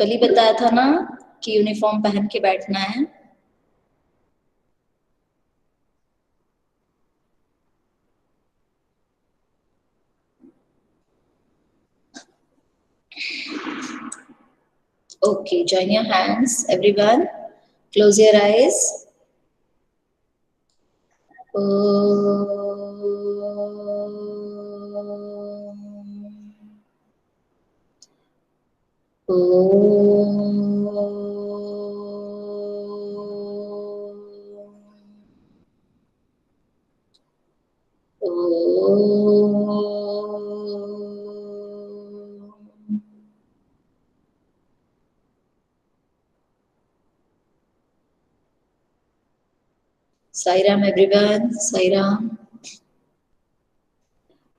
कल ही बताया था ना कि यूनिफॉर्म पहन के बैठना है। Okay, join your hands, everyone. Close your eyes. Sai Ram, everyone. Sai Ram.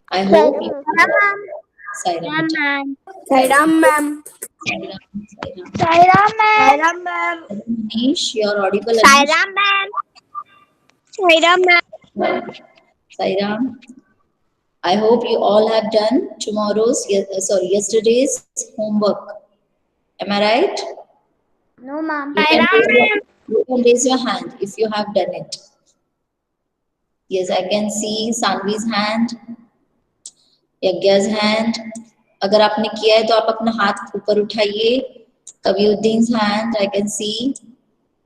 I hope you. Sai Ram. Sai Ram ma'am. Sai Ram. Sai Ram. Sai Ram ma'am. Sai Ram ma'am. Manish, you're audible. Sai Anish. Ram ma'am. Sai Ram ma'am. Sai Ram. I hope you all have done yesterday's homework. Am I right? No ma'am. You can raise your hand if you have done it. Yes, I can see Sanvi's hand, Yagya's hand. अगर आपने किया है तो आप अपना हाथ ऊपर उठाइए. Kaviuddin's hand, I can see.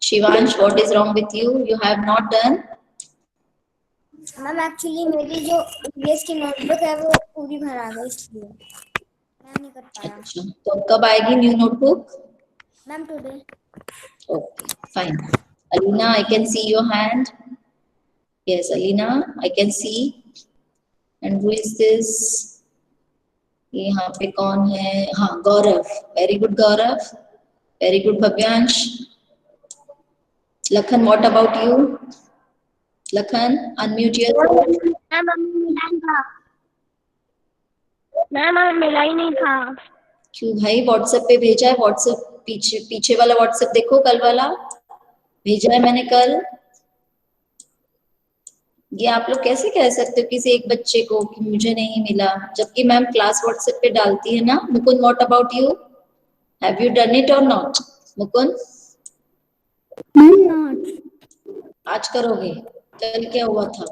Shivansh, what is wrong with you? You have not done? Ma'am actually मेरी जो इंग्लिश की नोटबुक है वो पूरी भर आ गई इसलिए मैं नहीं कर पाया. अच्छा, तो अब कब आएगी new notebook? Ma'am today. Okay, fine. Alina, I can see your hand. Yes, Alina, I can see. And who is this? यहाँ पे कौन है? हाँ, गौरव. Very good, Gaurav. Very good, Bhavyansh. Lakhan, what about you? Lakhan, unmute yourself. Ma'am मिला ही नहीं था. क्यों भाई? व्हाट्सएप पे भेजा है. व्हाट्सएप पीछे वाला व्हाट्सएप देखो, कल वाला भेजा है मैंने कल. ये आप लोग कैसे कह सकते हो किसी एक बच्चे को कि मुझे नहीं मिला, जबकि मैम क्लास व्हाट्सएप पे डालती है ना. Mukund, what about you? Have you done it और नॉट? मुकुंद, आज करोगे? कल क्या हुआ था?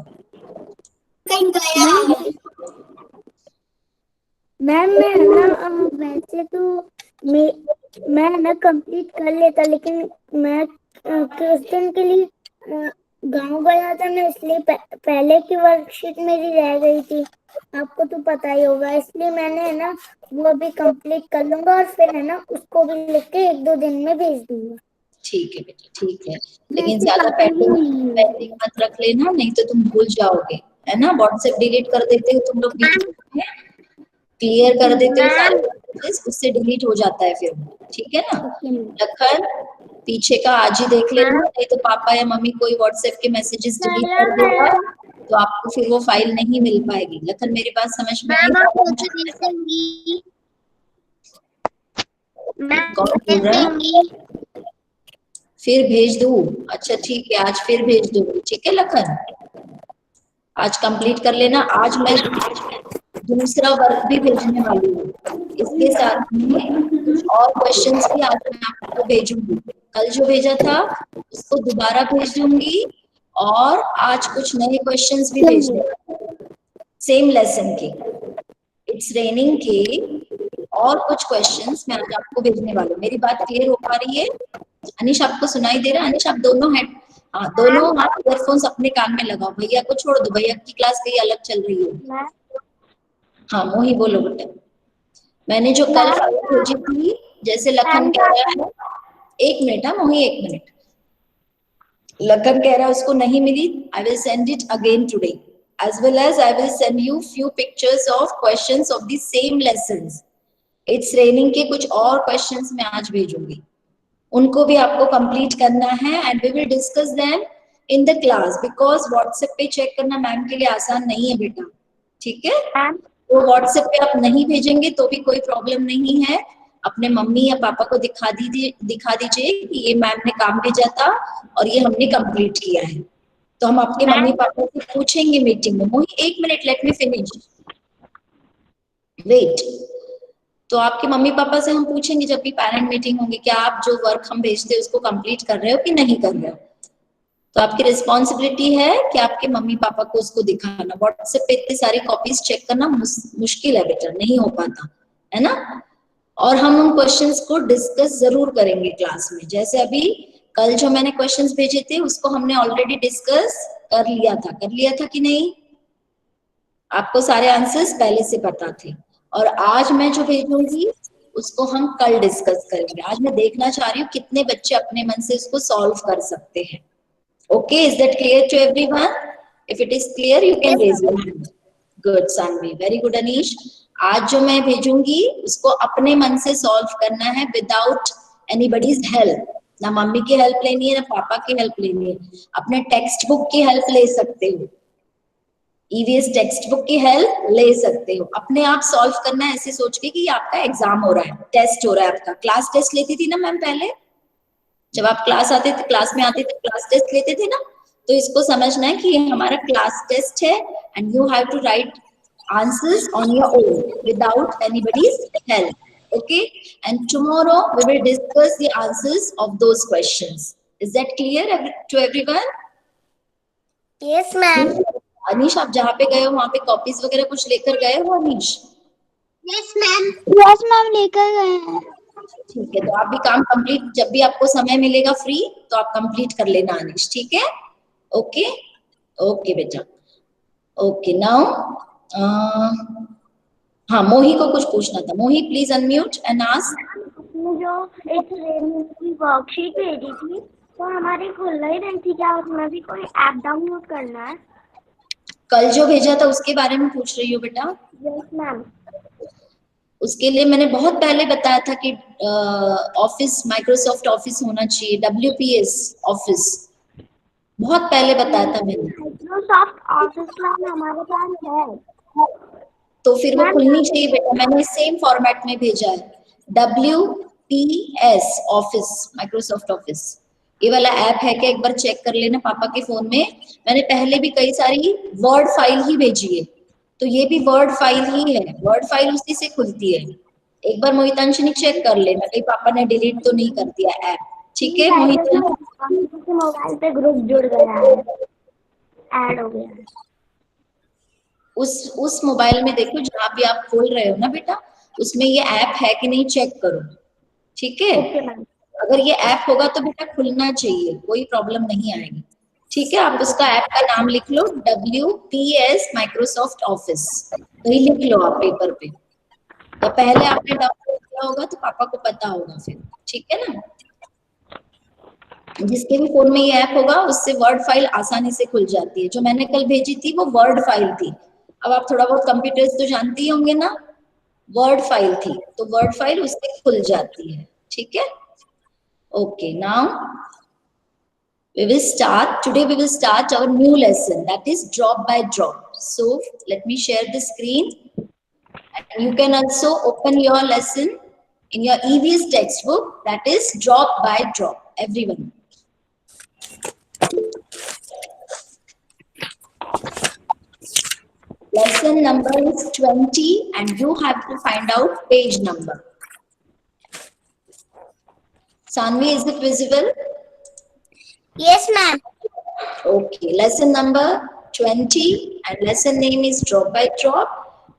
मैम मैं ना वैसे तो मैं ना कंप्लीट कर लेता, लेकिन मैं कुछ दिन के लिए गांव गया था ना, इसलिए पहले की वर्कशीट मेरी रह गई थी. आपको तो पता ही होगा, इसलिए मैंने ना वो अभी कंप्लीट कर लूंगा और फिर है ना उसको भी लिख के 1-2 दिन में भेज दूंगा. ठीक है बेटा, ठीक है, लेकिन ज्यादा पेंडिंग मत रख लेना, नहीं तो तुम भूल जाओगे, है ना. व्हाट्सएप डिलीट कर देते हो तुम लोग बीच में, क्लियर कर देते हो सारे मैसेजेस, उससे डिलीट हो जाता है फिर. ठीक है ना. लखन, पीछे का आज ही देख लेना, नहीं तो पापा या मम्मी कोई व्हाट्सएप के मैसेजेस डिलीट कर देगा तो आपको फिर वो फाइल नहीं मिल पाएगी. लखन, मेरी बात समझ में आई? कौन बोल रहा है? फिर भेज दूं? अच्छा ठीक है, आज फिर भेज दूंगी. ठीक है लखन, आज कंप्लीट कर लेना. आज मैं दूसरा वर्क भी भेजने वाली हूँ, इसके साथ में कुछ और क्वेश्चंस भी आज मैं आपको भेजूंगी. कल जो भेजा था उसको दोबारा भेज दूंगी और आज कुछ नए क्वेश्चंस भी भेजने सेम लेसन के, इट्स रेनिंग के और कुछ क्वेश्चंस मैं आज आपको भेजने वाली हूँ. मेरी बात क्लियर हो पा रही है? अनिश, आपको सुनाई दे रहा है? अनिश, आप दोनों हेड, हाँ दोनों हाथ ईयरफोन्स अपने कान में लगाओ. भैया को छोड़ दो, भैया की क्लास कहीं अलग चल रही है. हाँ मोही, बोलो बेटा. मैंने जो कल फाइल भेजी थी, जैसे लखन कह रहा है, 1 मिनट. हाँ मोही, 1 मिनट. लखन कह रहा है उसको नहीं मिली. I will send it again today, as well as I will send you few pictures of questions of the same lessons. It's raining के कुछ और questions मैं आज भेजूंगी, उनको भी आपको complete करना है and we will discuss them in the class because WhatsApp पे चेक करना मैम के लिए आसान नहीं है बेटा. ठीक है, तो WhatsApp पे आप नहीं भेजेंगे तो भी कोई प्रॉब्लम नहीं है. अपने मम्मी या पापा को दिखा दीजिए कि ये मैम ने काम भेजा था और ये हमने कंप्लीट किया है, तो हम अपने मम्मी पापा से पूछेंगे मीटिंग में. मोही 1 minute, let me finish, wait. तो आपके मम्मी पापा से हम पूछेंगे जब भी पेरेंट मीटिंग होगी, क्या आप जो वर्क हम भेजते हैं उसको कंप्लीट कर रहे हो कि नहीं कर रहे हो। तो आपकी रिस्पॉन्सिबिलिटी है कि आपके मम्मी पापा को उसको दिखाना। व्हाट्सएप पे इतनी सारी कॉपीज चेक करना मुश्किल है बेटा, नहीं हो पाता है ना। और हम उन क्वेश्चंस को डिस्कस जरूर करेंगे क्लास में। जैसे अभी कल जो मैंने क्वेश्चंस भेजे थे उसको हमने ऑलरेडी डिस्कस कर लिया था कि नहीं। आपको सारे आंसर्स पहले से पता थे। और आज मैं जो भेजूंगी उसको हम कल डिस्कस करेंगे। आज मैं देखना चाह रही हूँ कितने बच्चे अपने मन से इसको सॉल्व कर सकते हैं। Okay, is that clear to everyone? If it is clear you can raise your hand. Good Saanvi, very good Anish. आज जो मैं भेजूंगी उसको अपने मन से सॉल्व करना है विदाउट एनीबडीज हेल्प। ना मम्मी की हेल्प लेनी है ना पापा की हेल्प लेनी है। अपने टेक्स्ट बुक की हेल्प ले सकते हो, ईवीएस टेक्स्ट बुक की हेल्प ले सकते हो। अपने आप सॉल्व करना है ऐसे सोच के कि आपका एग्जाम हो रहा है, टेस्ट हो रहा है आपका। क्लास टेस्ट लेती थी ना मैम पहले, जब आप क्लास में आते थे क्लास टेस्ट लेते थे ना। तो इसको समझना है कि ये हमारा क्लास टेस्ट है and you have to write answers on your own without anybody's help. Okay, and tomorrow we will discuss the answers of those questions. Is that clear to everyone? Yes ma'am. Anish, आप जहाँ पे गए हो वहाँ पे copies वगैरह कुछ लेकर गए हो Anish? Yes ma'am. Yes ma'am, लेकर गए हैं। ठीक है, तो आप भी काम कंप्लीट, जब भी आपको समय मिलेगा फ्री तो आप कंप्लीट कर लेना अनीश, ठीक है? ओके ओके बेटा, ओके नाउ हाँ मोही को कुछ पूछना था। मोही प्लीज अनम्यूट एंड आस्क। जो एक ट्रेनिंग की वर्कशीट भेजी थी तो हमारी खुल नहीं रही थी, क्या उसमें भी कोई ऐप डाउनलोड करना है? कल जो भेजा था उसके बारे में पूछ रही हो बेटा? Yes ma'am. उसके लिए मैंने बहुत पहले बताया था कि ऑफिस माइक्रोसॉफ्ट ऑफिस होना चाहिए, WPS ऑफिस, बहुत पहले बताया था मैंने। माइक्रोसॉफ्ट ऑफिस मैम हमारे पास है। तो फिर वो खुलनी चाहिए बेटा, मैंने सेम फॉर्मेट में भेजा है। WPS ऑफिस, माइक्रोसॉफ्ट ऑफिस, ये वाला ऐप है क्या? एक बार चेक कर लेना पापा के फोन में। मैंने पहले भी कई सारी वर्ड फाइल ही भेजी है, तो ये भी वर्ड फाइल ही है, वर्ड फाइल उसी से खुलती है। एक बार मोहितांशनी चेक कर लेना कहीं पापा ने डिलीट तो नहीं कर दिया ऐप, ठीक है मोहितांशनी? मोबाइल पे ग्रुप जुड़ गया है, ऐड हो गया है। उस मोबाइल में देखो जहाँ भी आप खोल रहे हो ना बेटा, उसमें ये ऐप है कि नहीं चेक करो, ठीक है? अगर ये ऐप होगा तो बेटा खुलना चाहिए, कोई प्रॉब्लम नहीं आएगी, ठीक है? आप उसका ऐप का नाम लिख लो, WPS माइक्रोसॉफ्ट ऑफिस, वही लिख लो आप पेपर पे। तो पहले आपने डाउनलोड किया होगा तो पापा को पता होगा फिर, ठीक है ना? जिसके भी फोन में ये ऐप होगा उससे वर्ड फाइल आसानी से खुल जाती है। जो मैंने कल भेजी थी वो वर्ड फाइल थी। अब आप थोड़ा बहुत कंप्यूटर्स तो जानते ही होंगे ना, वर्ड फाइल थी, तो वर्ड फाइल उससे खुल जाती है, ठीक है? Okay, now today we will start our new lesson, that is drop by drop. So let me share the screen and you can also open your lesson in your EVS textbook, that is drop by drop, everyone. Lesson number is 20 and you have to find out page number. Sanvi, is it visible? Yes ma'am. Okay, lesson number 20 and lesson name is drop by drop,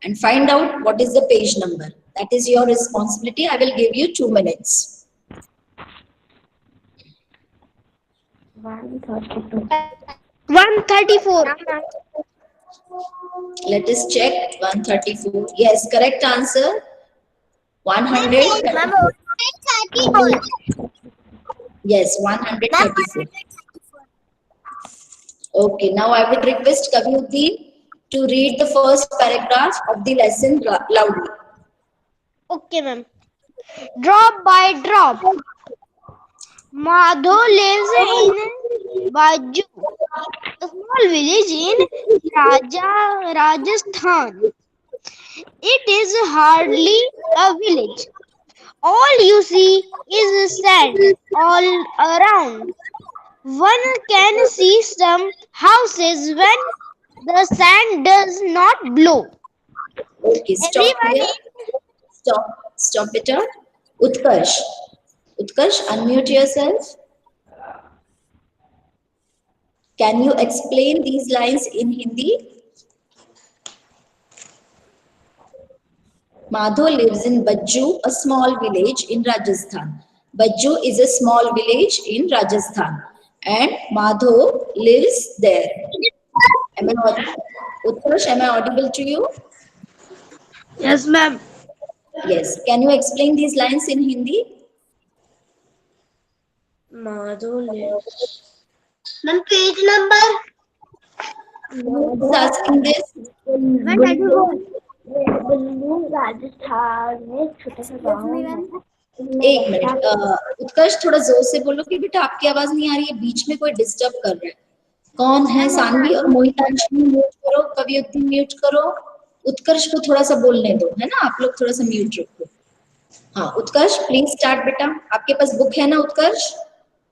and find out what is the page number. That is your responsibility. I will give you 2 minutes. 134. Let us check. 134. Yes, correct answer. 134. Yes, 134. Okay, now I would request Kaviuddin to read the first paragraph of the lesson loudly. Okay, ma'am. Drop by drop. Madho lives in Baju, a small village in Rajasthan. It is hardly a village. All you see is sand all around. One can see some houses when the sand does not blow. Okay, stop here. Stop. Stop beta. Utkarsh. Utkarsh, unmute yourself. Can you explain these lines in Hindi? Madho lives in Bajju, a small village in Rajasthan. Bajju is a small village in Rajasthan, and Madho lives there. Am I audible? Utkarsh, am I audible to you? Yes, ma'am. Yes. Can you explain these lines in Hindi? Madhu lives. Ma'am, page number. Who is asking this? Rajasthan में छोटा सा गाँव है। एक minute, उत्कर्ष थोड़ा जोर से बोलो कि बेटा आपकी आवाज नहीं आ रही है, बीच में कोई डिस्टर्ब कर रहा है। कौन है? सानवी और मोहितांशी म्यूट करो, कवियुक्ति म्यूट करो, उत्कर्ष को थोड़ा सा बोलने दो, है ना? आप लोग थोड़ा सा म्यूट रखो। हाँ उत्कर्ष, प्लीज स्टार्ट बेटा। आपके पास बुक है ना उत्कर्ष?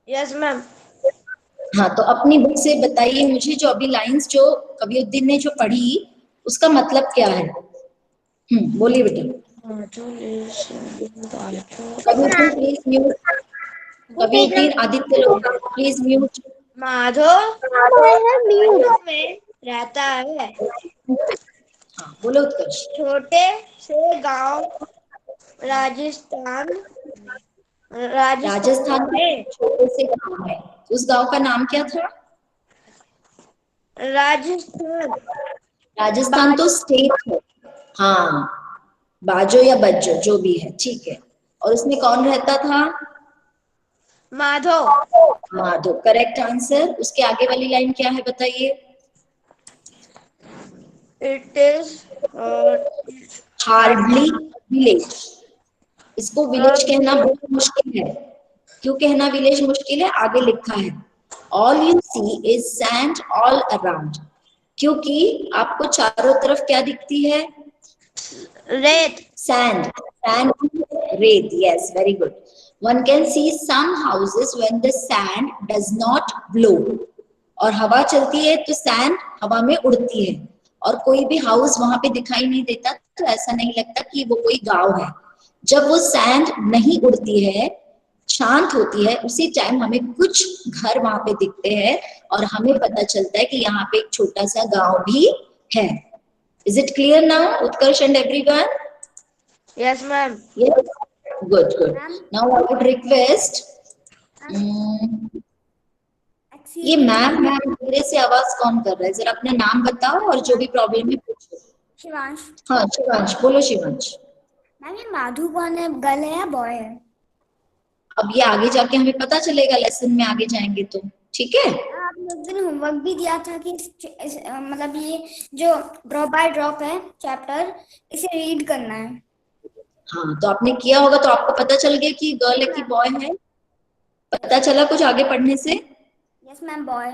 Yes ma'am. हाँ, तो अपनी बुक से बताइए मुझे, जो अभी लाइंस जो कवियुद्दीन ने जो पढ़ी उसका मतलब क्या है? बोलिए बेटा। Madhu lives in Bajju. Kaviuddin please mute. Kaviuddin, Aditya लोग प्लीज म्यूट। माधो म्यूट में रहता है। हाँ बोलो उत्कर्ष। छोटे से गांव राजस्थान राजस्थान में छोटे से गांव है, उस गांव का नाम क्या था? राजस्थान। राजस्थान तो स्टेट है। हाँ, बाजो या बज्जो जो भी है, ठीक है। और उसमें कौन रहता था? माधो। Madho, correct answer. उसके आगे वाली लाइन क्या है बताइए? It is hardly village. इसको विलेज कहना बहुत मुश्किल है। क्यों कहना विलेज मुश्किल है? आगे लिखा है all you see is sand all around, क्योंकि आपको चारों तरफ क्या दिखती है? रेत। Sand. Sand is रेत. Yes, very good. One can see some houses when the sand does not blow. और हवा चलती है तो सैंड हवा में उड़ती है, और कोई भी हाउस वहां पे दिखाई नहीं देता, तो ऐसा नहीं लगता कि वो कोई गांव है। जब वो सैंड नहीं उड़ती है, शांत होती है, उसी टाइम हमें कुछ घर वहां पे दिखते हैं और हमें पता चलता है कि यहाँ पे एक छोटा सा गांव भी है। Is it clear now, Utkarsh and everyone? Yes ma'am. Yes. Good, good. Now I would request. ये मैम मेरे से आवाज कौन कर रहा है? जरा अपना नाम बताओ और जो भी प्रॉब्लम है पूछो। शिवांश। हाँ शिवांश, बोलो शिवांश। मैम ये माधु कौन है? गर्ल है या बॉय है? अब ये आगे जाके हमें पता चलेगा, लेसन में आगे जाएंगे तो, ठीक है। आपने उस दिन होमवर्क भी दिया था कि मतलब ये जो ड्रॉप बाय ड्रॉप है चैप्टर, इसे रीड करना है। हाँ तो आपने किया होगा, तो आपको पता चल गया कि गर्ल है कि बॉय है? पता चला कुछ आगे पढ़ने से? Yes ma'am, boy.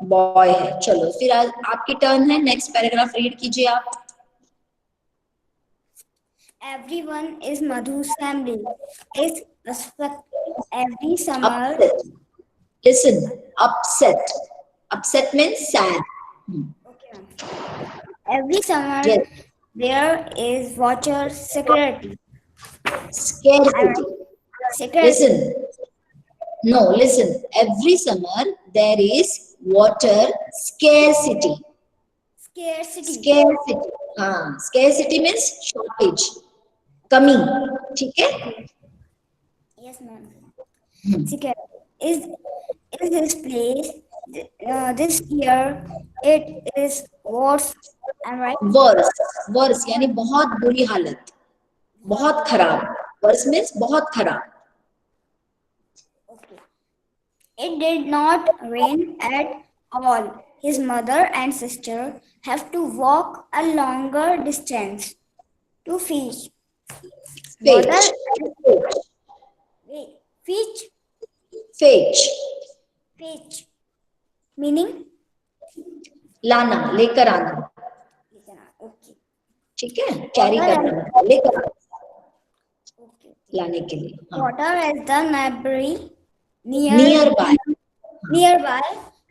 बॉय है। चलो फिर आज आपकी टर्न है, नेक्स्ट पैराग्राफ रीड कीजिए आप। Everyone is Madhu's family. Is respect every summer. Upset. Listen, upset. Upset means sad. Okay, ma'am. Every summer Yes. there is water security. Scarcity. Security. Listen. No, listen. Every summer there is water scarcity. Scarcity. Scarcity. हाँ, scarcity means shortage. कमी, ठीक है? Yes, ma'am. Security is this place this year it is worse. Am I right? Worse यानी बहुत बुरी हालत, बहुत खराब। वर्स मीन्स बहुत खराब। Okay. It did not rain at all. His mother and sister have to walk a longer distance to fish. Fetch. Wait, fetch. Fetch. Fetch. Meaning? लाना, लेकर आना। Okay. ठीक है, कैरी करना, लेकर आना, Okay. लाने के लिए। हाँ। Water as the nearby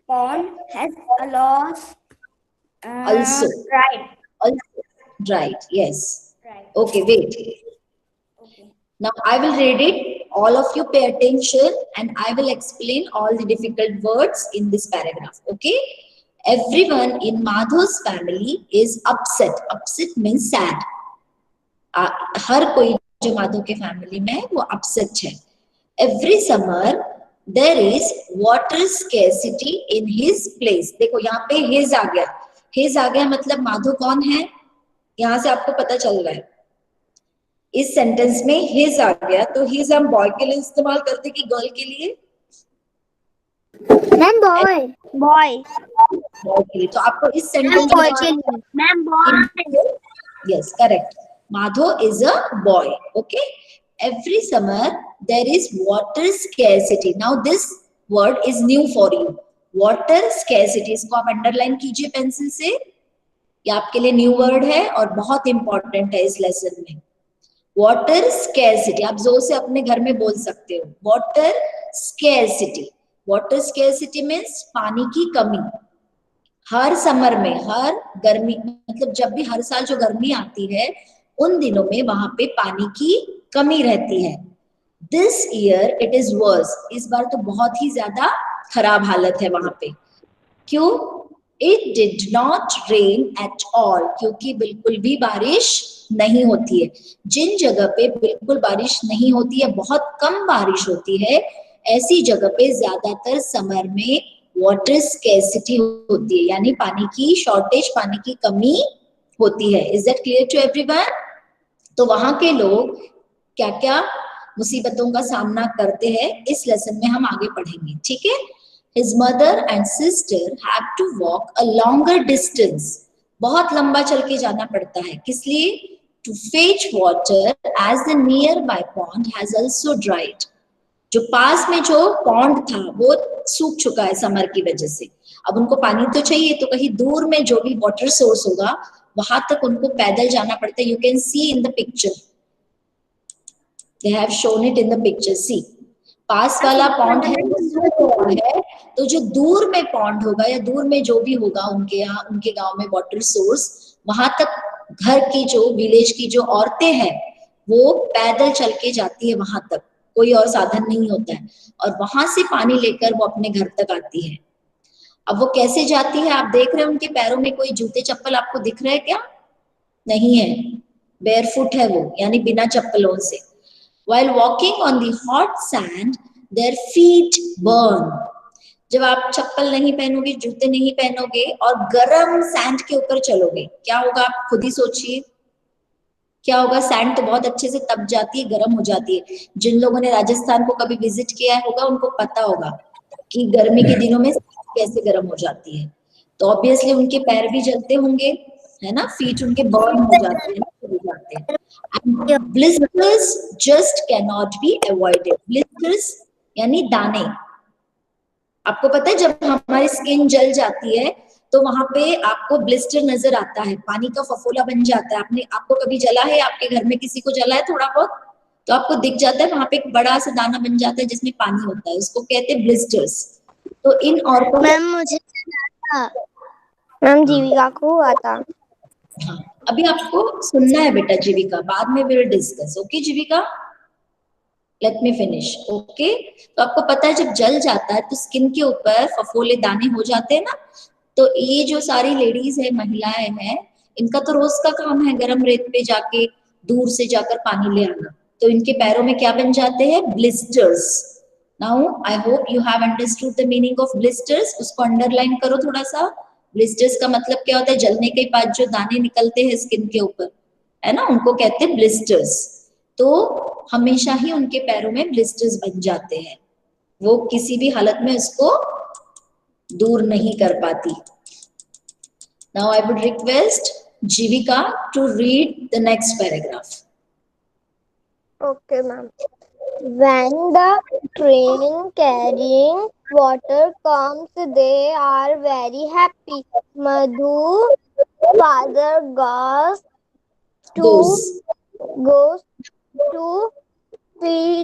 pond has a loss. Also. Right. Also dried. Yes. Right. Okay, wait. Now I will read it. All of you pay attention and I will explain all the difficult words in this paragraph. Okay? Everyone in Madhu's family is upset. Upset means sad. हर कोई जो माधव के family में है वो upset है. Every summer there is water scarcity in his place. देखो यहाँ पे his आ गया. His आ गया मतलब माधव कौन है? यहाँ से आपको पता चल रहा है. इस सेंटेंस में his आ गया तो his हम बॉय के लिए इस्तेमाल करते कि गर्ल के लिए? Ma'am boy. बॉय के लिए. तो आपको इस सेंटेंस बॉय के लिए. Ma'am boy. Yes, correct. Madho is a boy. Okay. Every summer there is water scarcity. Now this word is new for you. Water scarcity. इसको आप अंडरलाइन कीजिए पेंसिल से. ये आपके लिए न्यू वर्ड है और बहुत इंपॉर्टेंट है इस लेसन में. वाटर स्कैरसिटी आप जोर से अपने घर में बोल सकते हो. Water scarcity. Water scarcity means पानी की कमी. हर समर में, हर गर्मी मतलब जब भी हर साल जो गर्मी आती है उन दिनों में वहां पे पानी की कमी रहती है. This year it is worse. इस बार तो बहुत ही ज्यादा खराब हालत है वहां पे. क्यों? It did not rain at all. क्योंकि बिल्कुल भी बारिश नहीं होती है. जिन जगह पे बिल्कुल बारिश नहीं होती है, बहुत कम बारिश होती है, ऐसी जगह पे ज्यादातर समर में वाटर स्कैरसिटी होती है, यानी पानी की शॉर्टेज, पानी की कमी होती है. Is that clear to everyone? तो वहां के लोग क्या क्या मुसीबतों का सामना करते हैं इस लेसन में हम आगे पढ़ेंगे. ठीक है? His mother and sister had to walk a longer distance. बहुत लंबा चल के जाना पड़ता है. किस लिए? To fetch water as the nearby pond has also dried. जो पास में जो पॉन्ड था वो सूख चुका है समर की वजह से. अब उनको पानी तो चाहिए, तो कहीं दूर में जो भी वाटर सोर्स होगा वहां तक उनको पैदल जाना पड़ता है. You can see in the picture. They have shown it in the picture. See, पास वाला पॉन्ड है वो सूख रहा है, तो जो दूर में पॉन्ड होगा या दूर में जो भी होगा उनके यहाँ, उनके गांव में वाटर सोर्स, वहां तक घर की जो विलेज की जो औरतें हैं वो पैदल चल के जाती है वहां तक. कोई और साधन नहीं होता है और वहां से पानी लेकर वो अपने घर तक आती है. अब वो कैसे जाती है? आप देख रहे हैं उनके पैरों में कोई जूते चप्पल आपको दिख रहे हैं क्या? नहीं है. बेयरफुट है वो, यानी बिना चप्पलों से. While walking on the hot sand, their feet burn. जब आप चप्पल नहीं पहनोगे, जूते नहीं पहनोगे और गरम सैंड के ऊपर चलोगे, क्या होगा आप खुद ही सोचिए. क्या होगा? सैंड तो बहुत अच्छे से तप जाती है, गर्म हो जाती है. जिन लोगों ने राजस्थान को कभी विजिट किया होगा उनको पता होगा कि गर्मी के दिनों में कैसे गर्म हो जाती है. तो ऑब्वियसली उनके पैर भी जलते होंगे, है ना. फीट उनके बर्न हो जाते हैं. And blisters just cannot be avoided. Blisters यानी दाने. आपको पता है जब हमारी स्किन जल जाती है तो वहां पे आपको ब्लिस्टर नजर आता है, पानी का फफोला बन जाता है. आपको कभी जला है? आपके घर में किसी को जला है थोड़ा बहुत? तो आपको दिख जाता है वहां पे एक बड़ा सा दाना बन जाता है जिसमें पानी होता है, उसको कहते हैं ब्लिस्टर्स. तो इन औरतों मैम मुझे मैम जीविका को हुआ था. हाँ, अभी आपको सुनना है बेटा जीविका, बाद में will discuss. Okay Jeevika, late me finish. Okay, तो आपको पता है जब जल जाता है तो स्किन के ऊपर फफोले दाने हो जाते हैं ना. तो ये जो सारी लेडीज है, महिलाएं हैं, इनका तो रोज का काम है गरम रेत पे जाके दूर से जाकर पानी ले आना. तो इनके पैरों में क्या बन जाते हैं? Blisters. Now I hope you have understood the meaning of blisters. उसको अंडरलाइन करो थोड़ा सा. ब्लिस्टर्स का मतलब क्या होता है? जलने के बाद जो दाने निकलते हैं स्किन के ऊपर, है ना, उनको कहते हैं ब्लिस्टर्स. तो हमेशा ही उनके पैरों में ब्लिस्टर्स बन जाते हैं. वो किसी भी हालत में उसको दूर नहीं कर पाती. Now I would request Jeevika to read the next paragraph. Okay, ma'am. When the train carrying water comes, they are very happy. Madhu's father goes to fetch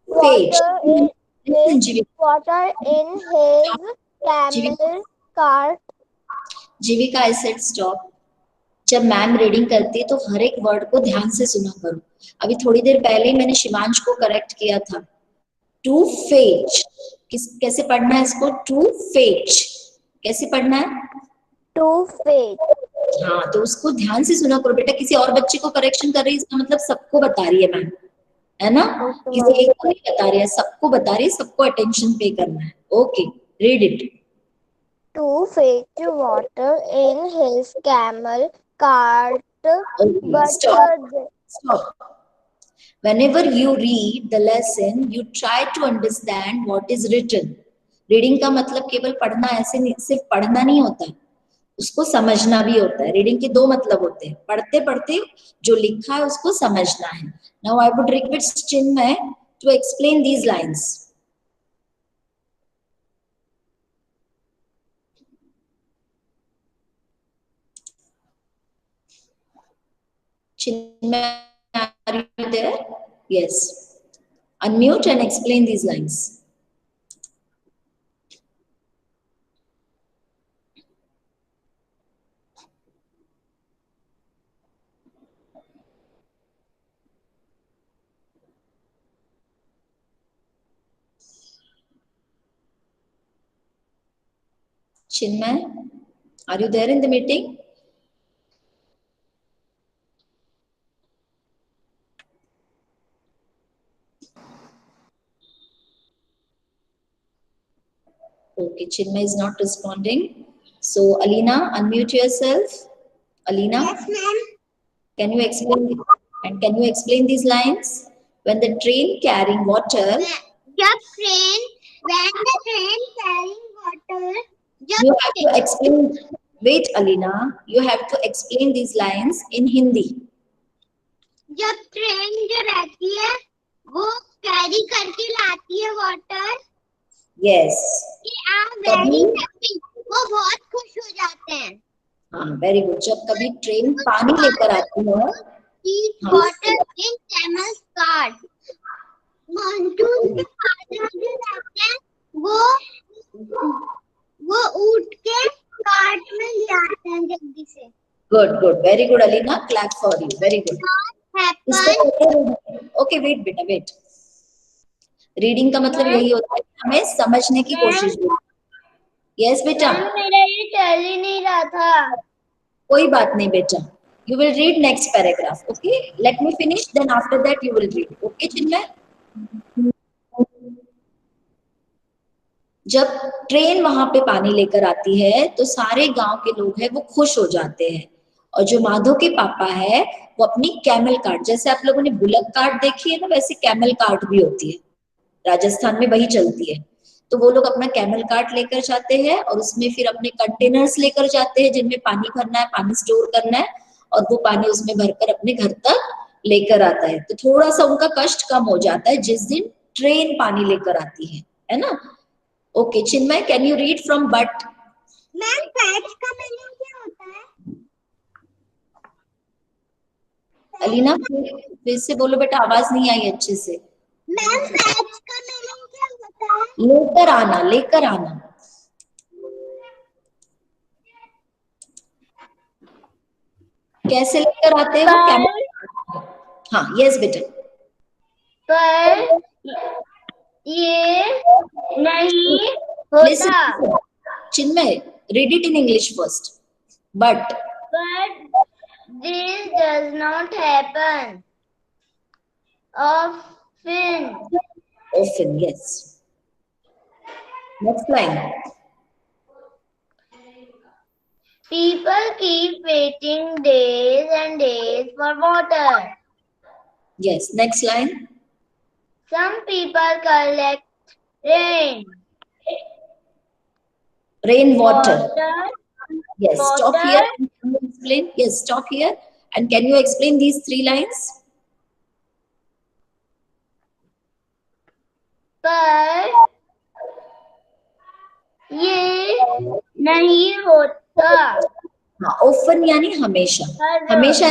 water in water in his camel cart. Jeevika, I said stop. जब ma'am reading करती है तो हर एक word को ध्यान से सुना करो. अभी थोड़ी देर पहले ही मैंने शिवांश को करेक्ट किया था। टू फेच, कैसे पढ़ना है इसको? टू फेच कैसे पढ़ना है? To fetch. हाँ, तो उसको ध्यान से सुना करो बेटा। किसी और बच्चे को करेक्शन कर रही है इसका मतलब सबको बता रही है मैम, है ना? किसी एक को नहीं बता रही है, सबको बता रही है, सबको अटेंशन पे करना है। Okay, read it. To fetch water in his camel cart, but Stop. Whenever you read the lesson, you try to understand what is written. Reading का मतलब केवल पढ़ना ऐसे नहीं, सिर्फ पढ़ना नहीं होता है, उसको समझना भी होता है। रीडिंग के दो मतलब होते हैं, पढ़ते पढ़ते जो लिखा है उसको समझना है। Now I would request Chinmay to explain these lines. Chinmay, are you there? Yes. Unmute and explain these lines. Chinmay, are you there in the meeting? Okay, Chinmay is not responding. So, Alina, unmute yourself. Alina? Yes, ma'am. Can you explain and can you explain these lines? When the train carrying water, When the train carrying water, you have to explain. Wait, Alina, you have to explain these lines in Hindi. जब train जो रहती है वो carry करके लाती है water, Yes. Very happy, वो बहुत खुश हो जाते हैं। हाँ, वेरी गुड। जब कभी ट्रेन पानी लेकर आती है, water in camels cart, monsoon के फादर जो रहते हैं वो ऊँट के कार्ट में ले आते हैं जल्दी से। Good good, very good Alina, clap for you, very good. Okay, wait बेटा, वेट। रीडिंग का मतलब यही होता है कि हमें समझने की कोशिश करनी। यस बेटा। मेरा ये चल ही नहीं रहा था। कोई बात नहीं बेटा, you will read next paragraph. Okay, let me finish, then after that you will read. Okay चिन्मय? जब ट्रेन वहां पे पानी लेकर आती है तो सारे गांव के लोग हैं वो खुश हो जाते हैं, और जो माधव के पापा है वो अपनी कैमल कार्ट, जैसे आप लोगों ने बुलक कार्ट देखी है ना, वैसे कैमल कार्ट भी होती है, राजस्थान में वही चलती है। तो वो लोग अपना कैमल कार्ट लेकर जाते हैं और उसमें फिर अपने कंटेनर्स लेकर जाते हैं जिनमें पानी भरना है, पानी स्टोर करना है, और वो पानी उसमें भरकर अपने घर तक लेकर आता है। तो थोड़ा सा उनका कष्ट कम हो जाता है जिस दिन ट्रेन पानी लेकर आती है ना? Okay Chinmay, can you read from but? Ma'am fetch का मीनिंग क्या होता है? अलीना फिर से बोलो बेटा, आवाज नहीं आई अच्छे से। मैम फैच का मीनिंग क्या होता है? लेकर आना, लेकर आना। कैसे लेकर आते हैं वो? कैमल। हाँ, यस बेटा। पर ये नहीं होता। चिन्मय, read it in English first. But this does not happen often. Often, yes. Next line. People keep waiting days and days for water. Yes, next line. Some people collect rain. Rainwater. Yes, Water. stop here. Can you explain? Yes, stop here. And can you explain these three lines? पर ये नहीं होता। हाँ, often यानी हमेशा। हमेशा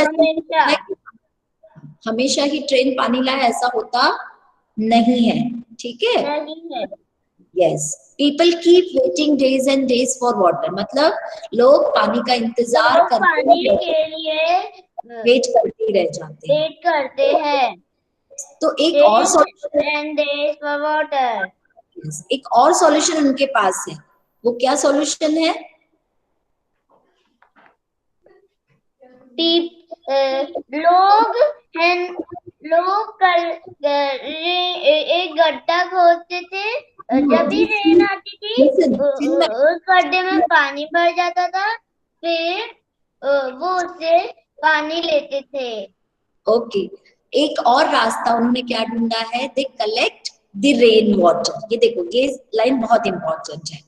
हमेशा ही train पानी लाए ऐसा होता नहीं है, ठीक है? नहीं है। Yes, people keep waiting days and days for water. मतलब लोग पानी का इंतजार करते हैं, पानी के लिए वेट करते ही रह जाते हैं। वेट करते हैं। तो एक और solution, and therefore water. एक और सॉल्यूशन उनके पास है। वो क्या सॉल्यूशन है? लोग कल एक गड्ढा खोदते थे, जब भी रेन आती थी उस गड्ढे में पानी भर जाता था, फिर वो उससे पानी लेते थे। ओके, एक और रास्ता उन्होंने क्या ढूंढा है? They collect the rain water. ये देखो, ये लाइन बहुत इंपॉर्टेंट है।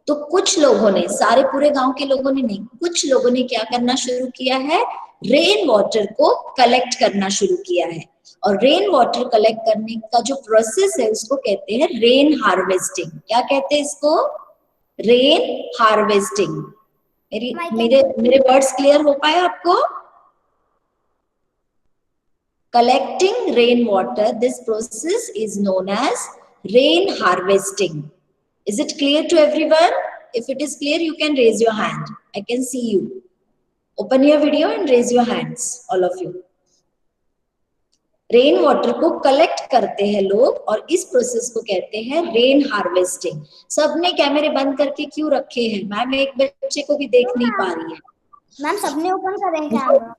तो कुछ लोगों ने, सारे पूरे गांव के लोगों ने नहीं, कुछ लोगों ने क्या करना शुरू किया है? रेन वाटर को कलेक्ट करना शुरू किया है। और रेन वाटर कलेक्ट करने का जो प्रोसेस है उसको कहते हैं रेन हार्वेस्टिंग। क्या कहते हैं इसको? Rain harvesting. मेरे वर्ड्स क्लियर हो पाए आपको? Collecting rainwater, this process is known as rain harvesting. Is it clear to everyone? If it is clear, you can raise your hand. I can see you. Open your video and raise your hands, all of you. Rain water को collect करते हैं लोग और इस process को कहते हैं rain harvesting. सबने कैमरे बंद करके क्यों रखे हैं? मैम एक बच्चे को भी देख नहीं पा रही है। मैम सबने ओपन करें कैमरा।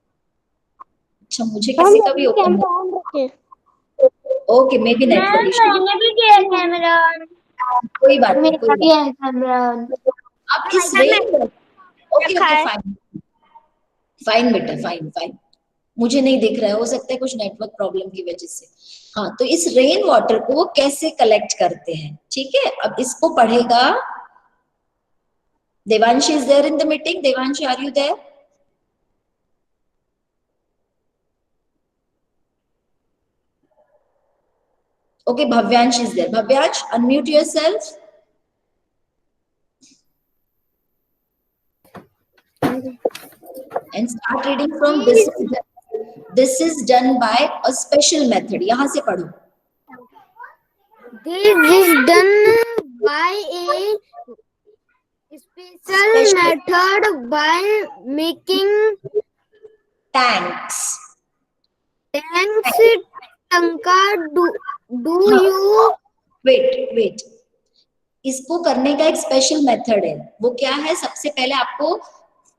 अच्छा, मुझे किसी का भी open. Okay, may be network issue. मैंने भी किया कैमरा ऑन। कोई बात नहीं, कोई बात। अब इस rain, okay okay fine fine बेटा, फाइन फाइन। मुझे नहीं दिख रहा है, हो सकता है कुछ नेटवर्क प्रॉब्लम की वजह से। हाँ, तो इस रेन वाटर को वो कैसे कलेक्ट करते हैं, ठीक है? अब इसको पढ़ेगा Devanshi. Is there in the meeting? Devanshi, are you there? Okay, Bhavyansh is there. Bhavyansh, unmute yourself. And start reading from this. This is done by a special method. यहाँ से पढ़ो. This is done by a special method by making tanks. टंका। Do you wait. इसको करने का एक special method है। वो क्या है? सबसे पहले आपको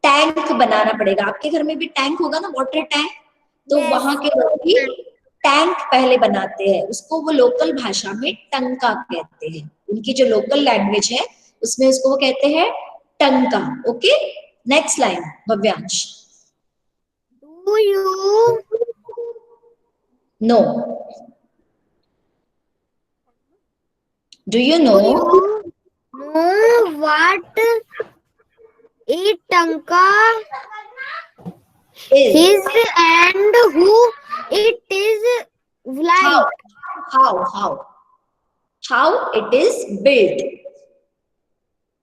टैंक बनाना पड़ेगा। आपके घर में भी टैंक होगा ना, वाटर टैंक। तो वहां के लोग भी टैंक पहले बनाते हैं। उसको वो लोकल भाषा में टंका कहते हैं। उनकी जो लोकल लैंग्वेज है उसमें उसको वो कहते हैं टंका। Okay, next line Bhavyansh. Do you know? Do you know what a tanka is and who it is like? How it is built?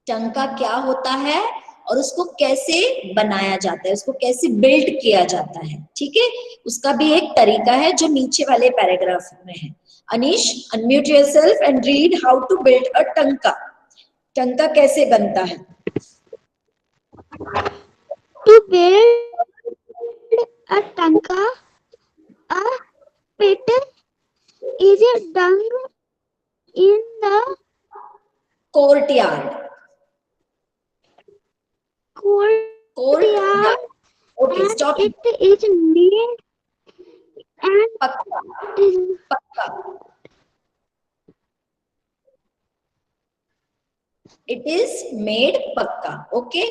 टंका क्या होता है और उसको कैसे बनाया जाता है, उसको कैसे बिल्ड किया जाता है, ठीक है? उसका भी एक तरीका है जो नीचे वाले पैराग्राफ में है। Anish, unmute yourself and read how to build a tanka. Tanka कैसे बनता है? To build a tanka, a pit is dug in the courtyard. Courtyard. Okay, stop. It is made and पक्का। It is made पक्का। ओके,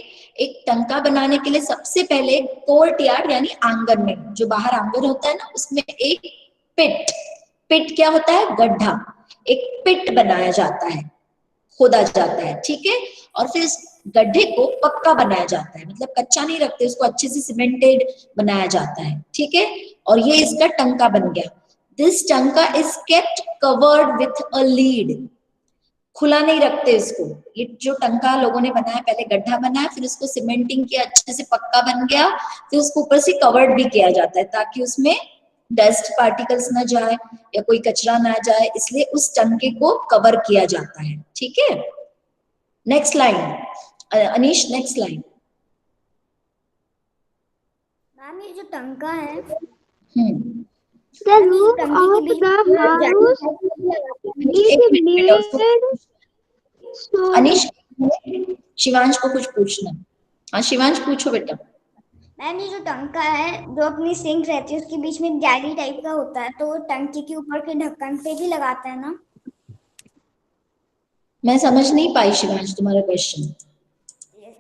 एक टंका बनाने के लिए सबसे पहले कोर्टयार्ड यानी आंगन में, जो बाहर आंगन होता है ना, उसमें एक पिट क्या होता है? गड्ढा। एक पिट बनाया जाता है, खोदा जाता है, ठीक है? और फिर इस गड्ढे को पक्का बनाया जाता है, मतलब कच्चा नहीं रखते उसको, अच्छे से सीमेंटेड बनाया जाता है, ठीक है? और ये इसका टंका बन गया। दिस टंका is kept covered with a lead. खुला नहीं रखते इसको। ये जो टंका लोगों ने बनाया, पहले गड्ढा बनाया, फिर उसको सीमेंटिंग किया, अच्छे से पक्का बन गया, फिर उसको ऊपर से कवर्ड भी किया जाता है ताकि उसमें डस्ट पार्टिकल्स ना जाए या कोई कचरा ना जाए, इसलिए उस टंके को कवर किया जाता है, ठीक है? Next line Anish, next line. Ma'am ये जो टंका है, The roof of the house is एक मिनट बेटा, उसको made so अनिश, शिवांश को कुछ पूछना। हाँ शिवांश पूछो बेटा। मैम ये जो टंका है, जो अपनी सिंक रहती है उसके बीच में एक जाली टाइप का होता है, तो वो टंकी के ऊपर के ढक्कन पे भी लगाते हैं ना? मैं समझ नहीं पाई शिवांश तुम्हारा क्वेश्चन।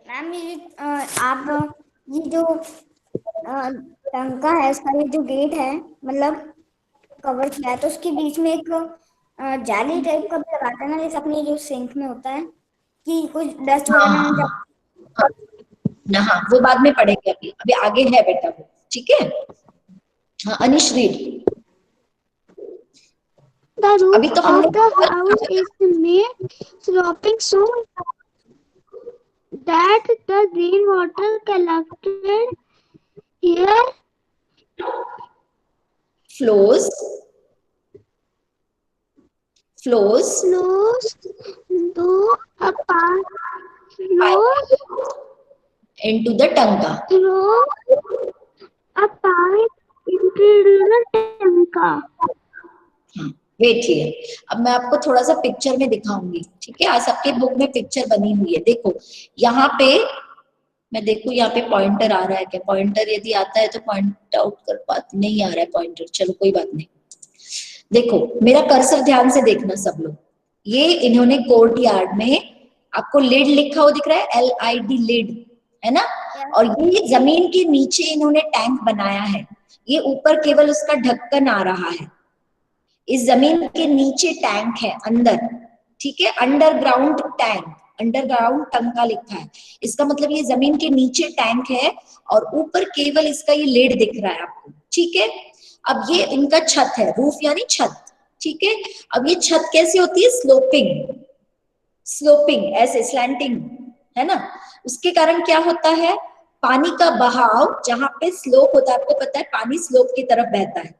मैम ये आप ये जो टंका है, उसका ये जो गेट है, मतलब कवर किया है, तो उसके बीच में एक जाली टाइप का भी लगाते हैं ना, जैसे अपनी जो सिंक में होता है कि कुछ डस्ट वगैरह नहीं जाए। ना हाँ, वो बाद में पढ़ेंगे, अभी अभी आगे है बेटा वो, ठीक है। हाँ अनिश रीड। the अभी roof तो हम of the house is made sloping so that the rainwater collected here flows flows through a pipe flows into the tanka। through a pipe into the tanka. Wait here, अब मैं आपको थोड़ा सा picture में दिखाऊंगी, ठीक है। आज सबके बुक में पिक्चर बनी हुई है, देखो यहाँ पे, मैं देखो यहाँ पे पॉइंटर आ रहा है क्या? पॉइंटर यदि आता है तो पॉइंट आउट कर पाती, नहीं आ रहा है पॉइंटर, चलो कोई बात नहीं। देखो मेरा कर्सर ध्यान से देखना सब लोग, ये इन्होंने कोर्ट यार्ड में आपको लिड लिखा हुआ दिख रहा है, LID लिड, है ना। और ये जमीन के नीचे इन्होंने टैंक बनाया है, ये ऊपर केवल उसका ढक्कन आ रहा है। इस जमीन के नीचे टैंक है अंदर, ठीक है, अंडरग्राउंड टैंक, अंडरग्राउंड टंका लिखा है, इसका मतलब ये जमीन के नीचे टैंक है और ऊपर केवल इसका ये लेड दिख रहा है आपको, ठीक है। अब ये इनका छत है, रूफ यानी छत, ठीक है। अब ये छत कैसे होती है? स्लोपिंग, स्लोपिंग ऐसे स्लैंटिंग, है ना। उसके कारण क्या होता है, पानी का बहाव जहां पे स्लोप होता है, आपको पता है पानी स्लोप की तरफ बहता है,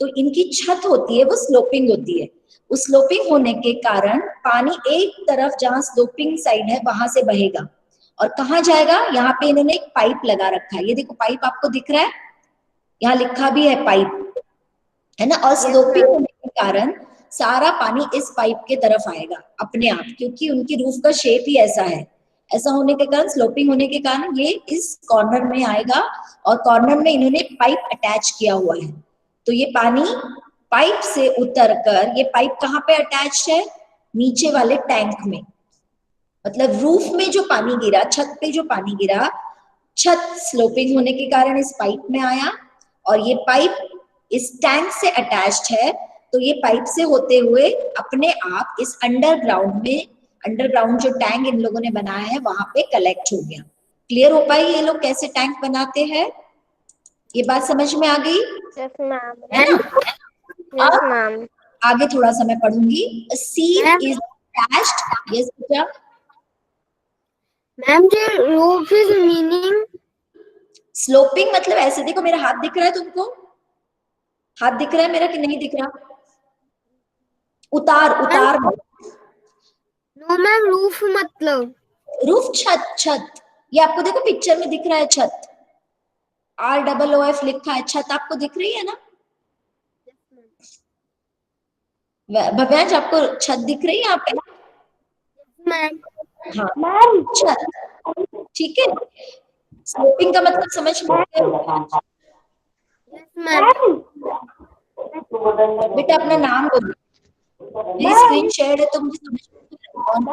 तो इनकी छत होती है वो स्लोपिंग होती है। उस स्लोपिंग होने के कारण पानी एक तरफ जहां स्लोपिंग साइड है वहां से बहेगा और कहाँ जाएगा, यहाँ पे इन्होंने एक पाइप लगा रखा है, ये देखो पाइप आपको दिख रहा है, यहाँ लिखा भी है पाइप, है ना। और स्लोपिंग होने के कारण सारा पानी इस पाइप के तरफ आएगा अपने आप, क्योंकि उनकी रूफ का शेप ही ऐसा है। ऐसा होने के कारण, स्लोपिंग होने के कारण ये इस कॉर्नर में आएगा और कॉर्नर में इन्होंने पाइप अटैच किया हुआ है, तो ये पानी पाइप से उतरकर, ये पाइप कहाँ पे अटैच है? नीचे वाले टैंक में, मतलब रूफ में जो पानी गिरा, छत पे जो पानी गिरा, छत स्लोपिंग होने के कारण इस पाइप में आया और ये पाइप इस टैंक से अटैच्ड है, तो ये पाइप से होते हुए अपने आप इस अंडरग्राउंड में, अंडरग्राउंड जो टैंक इन लोगों ने बनाया है वहां पे कलेक्ट हो गया। क्लियर हो पाई ये लोग कैसे टैंक बनाते हैं? ये बात समझ में आ गई? Yes, ma'am. है ना। Yes, ma'am. आगे थोड़ा सा मैं पढ़ूंगी। सीट इज अटैच्ड, यस बेटा। मैम जो रूफ इज मीनिंग स्लोपिंग मतलब ऐसे, देखो मेरा हाथ दिख रहा है तुमको, हाथ दिख रहा है मेरा कि नहीं दिख रहा? उतार उतार, नो मैम रूफ मतलब रूफ छत, छत, ये आपको देखो पिक्चर में दिख रहा है छत, ROOF लिखा है, छत आपको दिख रही है ना भव्यांश, आपको छत दिख रही है यहाँ पे? मैम हाँ मैम छत, ठीक है। स्लोपिंग का मतलब समझ में आया? मैम बेटा अपना नाम बोलो, मेरी स्क्रीन शेयर है तो मुझे समझ में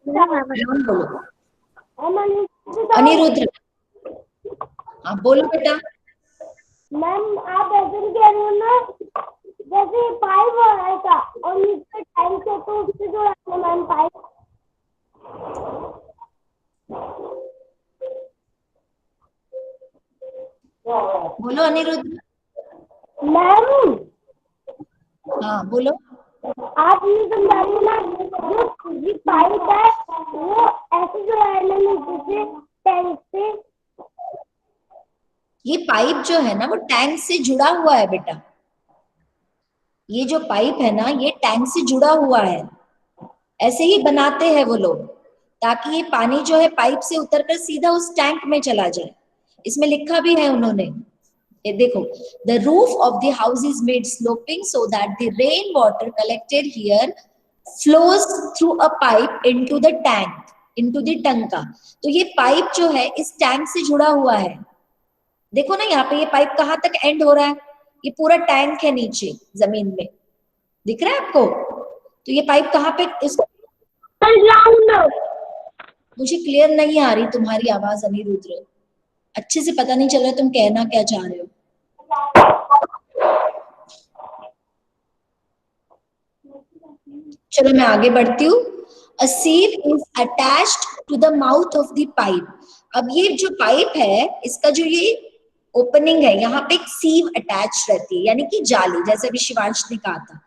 नाम बोलो। अनिरुद्ध, हाँ बोलो बेटा। मैम आप ऐसे कह रहे हो ना, जैसे पाइप हो रहा था और नीचे टैंक है तो उससे जो है मैम पाइप। बोलो अनिरुद्ध। मैम हाँ बोलो। आप ये समझा रहे हो ना, जो ये पाइप है वो ऐसे जो है ना नीचे से टैंक से, ये पाइप जो है ना वो टैंक से जुड़ा हुआ है बेटा, ये जो पाइप है ना ये टैंक से जुड़ा हुआ है, ऐसे ही बनाते हैं वो लोग ताकि ये पानी जो है पाइप से उतरकर सीधा उस टैंक में चला जाए, इसमें लिखा भी है उन्होंने, ये देखो, the roof of the house is made sloping so that the rain water collected here flows through a pipe into the tank, into the टंका। तो ये पाइप जो है इस टैंक से जुड़ा हुआ है। देखो ना यहाँ पे ये पाइप कहाँ तक एंड हो रहा है, ये पूरा टैंक है नीचे जमीन में, दिख रहा है आपको? तो ये पाइप कहाँ पे, इसको मुझे क्लियर नहीं आ रही तुम्हारी आवाज अनिरुद्र, अच्छे से पता नहीं चल रहा तुम कहना क्या चाह रहे हो। चलो मैं आगे बढ़ती हूँ। A sieve is attached to the mouth of the pipe। अब ये जो पाइप है इसका जो ये ओपनिंग है, यहाँ पे एक सीव अटैच रहती है, यानी कि जाली, जैसे अभी शिवांश ने कहा था,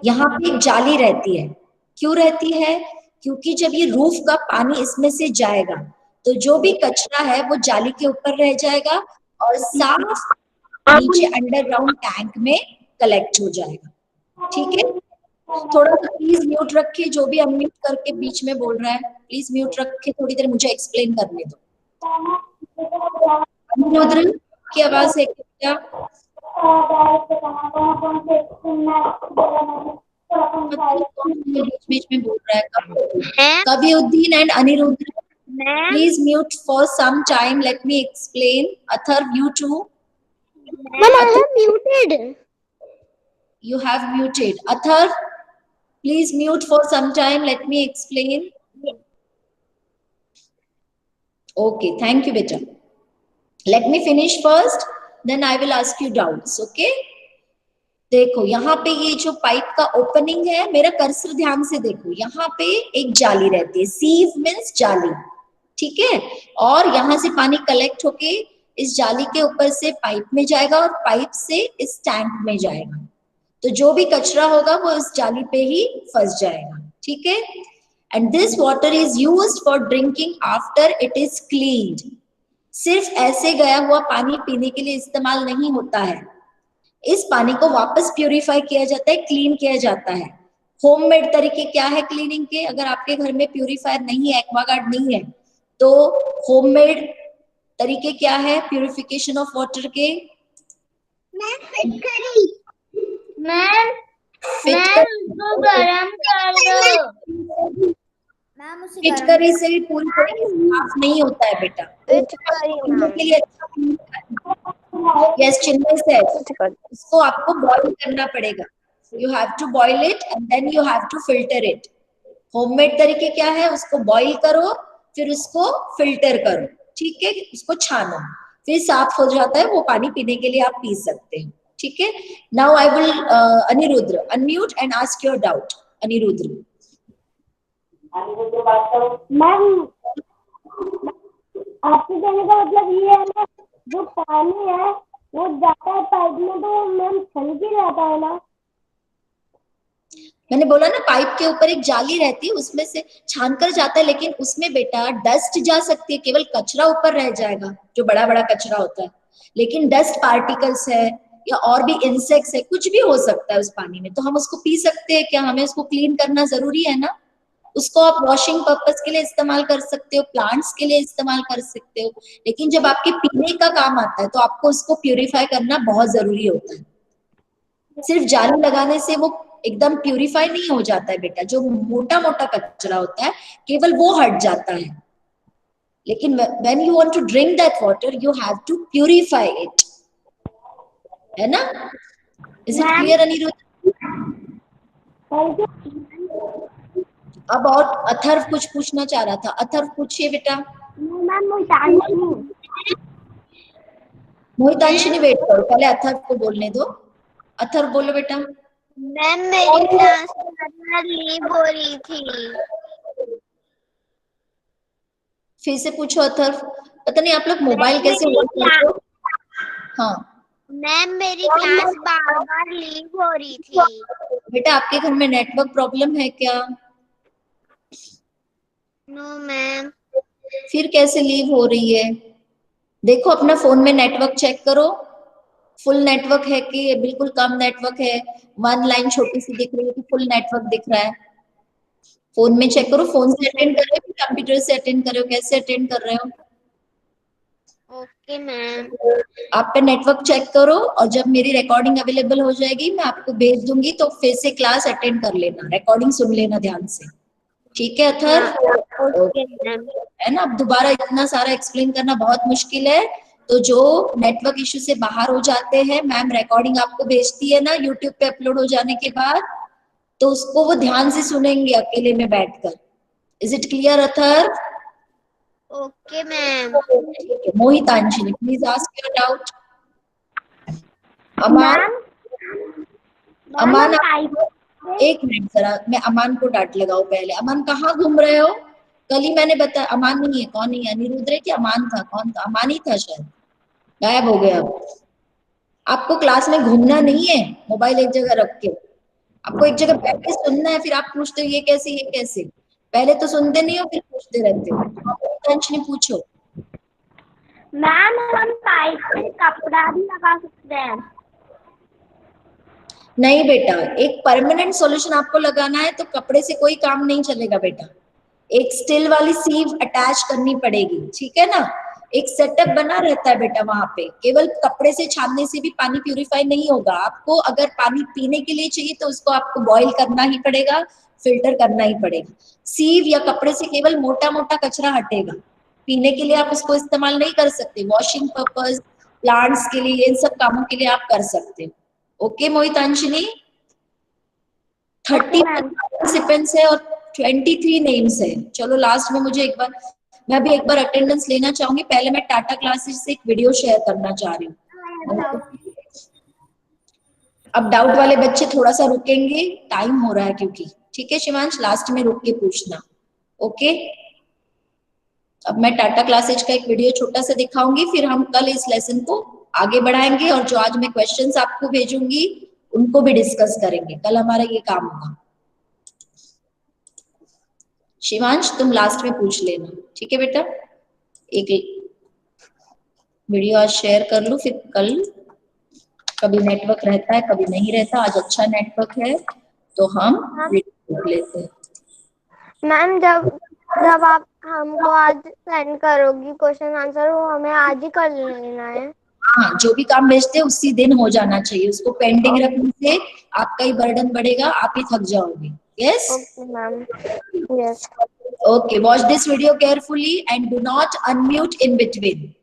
यहाँ पे एक जाली रहती है। क्यों रहती है? क्योंकि जब ये रूफ का पानी इसमें से जाएगा तो जो भी कचरा है वो जाली के ऊपर रह जाएगा और साफ नीचे अंडरग्राउंड टैंक में कलेक्ट हो जाएगा। ठीक है, थोड़ा सा प्लीज म्यूट रखिए, जो भी अनम्यूट करके बीच में बोल रहा है प्लीज म्यूट रखिए, थोड़ी देर मुझे एक्सप्लेन करने दो। अनिरुद्र की आवाज है क्या? बीच में बोल रहा है Kaviuddin and Anirudra, please mute for some time, let me explain. Atharva, you too. Ma'am, I have muted. You have muted. Atharv, please mute for some time. Let me explain. Okay, thank you, beta. Let me finish first, then I will ask you doubts. Okay? देखो यहाँ पे ये जो pipe का opening है, मेरा cursor ध्यान से देखो, यहाँ पे एक जाली रहती है, सीव मीन्स जाली, ठीक है? और यहाँ से पानी कलेक्ट होके इस जाली के ऊपर से पाइप में जाएगा और पाइप से इस टैंक में जाएगा। तो जो भी कचरा होगा वो इस जाली पे ही फंस जाएगा, ठीक है? And this water is used for drinking after it is cleaned. सिर्फ ऐसे गया हुआ पानी पीने के लिए इस्तेमाल नहीं होता है, इस पानी को वापस प्यूरिफाई किया जाता है, क्लीन किया जाता है। होममेड तरीके क्या है क्लीनिंग के? अगर आपके घर में प्यूरिफायर नहीं है, एक्वागार्ड नहीं है, तो होममेड तरीके क्या है प्यूरिफिकेशन ऑफ वाटर के? मैम उसको गरम कर दो। फिटकरी से भी पूरी तरीके से साफ नहीं होता है बेटा, के लिए यस चिन्मय से इसको आपको बॉईल करना पड़ेगा। You have to boil it and then you have to filter it. Homemade तरीके क्या है? उसको बॉईल करो, फिर उसको फिल्टर करो, ठीक है? उसको छानो, फिर साफ हो जाता है वो पानी, पीने के लिए आप पी सकते हैं, ठीक है? Now I will Anirudh unmute and ask your doubt. Anirudh. Ma'am आपके कहने का मतलब ये है ना, जो पानी है वो जाता है पाइप में तो मैम छलक ही रहता है ना? मैंने बोला ना पाइप के ऊपर एक जाली रहती है, उसमें से छान कर जाता है, लेकिन उसमें बेटा डस्ट जा सकती है, केवल कचरा ऊपर रह जाएगा जो बड़ा बड़ा कचरा होता है, लेकिन डस्ट पार्टिकल्स है या और भी इंसेक्ट्स है, कुछ भी हो सकता है उस पानी में, तो हम उसको पी सकते हैं क्या? हमें उसको क्लीन करना जरूरी है ना। उसको आप वॉशिंग पर्पस के लिए इस्तेमाल कर सकते हो, प्लांट्स के लिए इस्तेमाल कर सकते हो, लेकिन जब आपके पीने का काम आता है तो आपको उसको प्यूरिफाई करना बहुत जरूरी होता है। सिर्फ जाली लगाने से वो एकदम प्यूरिफाई नहीं हो जाता है बेटा, जो मोटा मोटा कचरा होता है केवल वो हट जाता है, लेकिन when you want to drink that water you have to purify it, है ना? Is it clear Anirudh? अब और अथर्व कुछ पूछना चाह रहा था, अथर्व पूछिए बेटा। मोहितांशिनी वेट करो, पहले अथर्व को बोलने दो। अथर्व बोलो बेटा। मैम मेरी क्लास लीव हो रही थी। फिर से पूछो अथर्व, पता नहीं आप लोग मोबाइल कैसे वर्क करते हो। हाँ मैम मेरी क्लास बार बार लीव हो रही थी। बेटा आपके घर में नेटवर्क प्रॉब्लम है क्या? No ma'am. फिर कैसे लीव हो रही है? देखो अपना फोन में नेटवर्क चेक करो, फुल नेटवर्क है कि बिल्कुल कम नेटवर्क है, वन लाइन छोटी सी दिख रही है कि फुल नेटवर्क दिख रहा है। फोन में चेक करो, फोन से अटेंड कर रहे हो कि कंप्यूटर से अटेंड कर रहे हो, कैसे अटेंड कर रहे हो? Okay ma'am. आप पे नेटवर्क चेक करो और जब मेरी रिकॉर्डिंग अवेलेबल हो जाएगी मैं आपको भेज दूंगी, तो फिर से क्लास अटेंड कर लेना, रिकॉर्डिंग सुन लेना ध्यान से, ठीक है अथर? Okay ma'am. है ना, अब दोबारा इतना सारा एक्सप्लेन करना बहुत मुश्किल है, तो जो नेटवर्क इश्यू से बाहर हो जाते हैं, मैम रिकॉर्डिंग आपको भेजती है ना यूट्यूब पे अपलोड हो जाने के बाद, तो उसको वो ध्यान से सुनेंगे अकेले में बैठकर। Is it clear Athar? Okay ma'am. ठीक है, Mohitanshini please ask your doubt. Aman, Aman एक मिनट जरा, मैं अमान को डांट लगाऊं पहले। अमान कहाँ घूम रहे हो? कल ही मैंने बताया अमान नहीं है, कौन नहीं है, अनिरुद्ध है कि अमान था, कौन था? अमान ही था शायद, गायब हो गया। आपको क्लास में घूमना नहीं है, मोबाइल एक जगह रख के, आपको एक जगह बैठ के सुनना है, फिर आप पूछते हो ये कैसे ये कैसे, पहले तो सुनते नहीं हो फिर पूछते रहते हो। टेंशन पूछो। मैम हम पाइप में कपड़ा भी लगा सकते हैं। नहीं बेटा, एक परमानेंट सॉल्यूशन आपको लगाना है, तो कपड़े से कोई काम नहीं चलेगा बेटा, एक स्टिल वाली सीव अटैच करनी पड़ेगी, ठीक है ना? एक सेटअप बना रहता है बेटा वहां पे, केवल कपड़े से छानने से भी पानी प्यूरिफाई नहीं होगा। आपको अगर पानी पीने के लिए चाहिए तो उसको आपको बॉईल करना ही पड़ेगा, फिल्टर करना ही पड़ेगा। सीव या कपड़े से केवल मोटा मोटा कचरा हटेगा, पीने के लिए आप उसको इस्तेमाल नहीं कर सकते, वॉशिंग पर्पज, प्लांट्स के लिए, इन सब कामों के लिए आप कर सकते हो। ओके मोहितांशनी, 30 पार्टिसिपेंट्स है और 23 नेम्स है। चलो लास्ट में मुझे एक बार, मैं भी एक बार अटेंडेंस लेना चाहूंगी, पहले मैं टाटा क्लासेस से एक वीडियो शेयर करना चाह रही हूँ। अब डाउट वाले बच्चे थोड़ा सा रुकेंगे, टाइम हो रहा है क्योंकि, ठीक है शिवांश, लास्ट में रुक के पूछना। ओके, अब मैं टाटा क्लासेज का एक वीडियो छोटा सा दिखाऊंगी, फिर हम कल इस लेसन को आगे बढ़ाएंगे, और जो आज मैं क्वेश्चंस आपको भेजूंगी उनको भी डिस्कस करेंगे, कल हमारा ये काम होगा। शिवांश तुम लास्ट में पूछ लेना, ठीक है बेटा? एक वीडियो आज शेयर कर लो, फिर कल, कभी नेटवर्क रहता है कभी नहीं रहता, आज अच्छा नेटवर्क है तो हम वीडियो लेते हैं। मैम जब आप हमको आज सेंड करोगी क्वेश्चन आंसर, वो हमें आज ही कर लेना है। हाँ, जो भी काम भेजते हैं उसी दिन हो जाना चाहिए, उसको पेंडिंग रखने से आपका ही बर्डन बढ़ेगा, आप ही थक जाओगे। Yes okay ma'am, yes. Okay, watch this video carefully and do not unmute in between.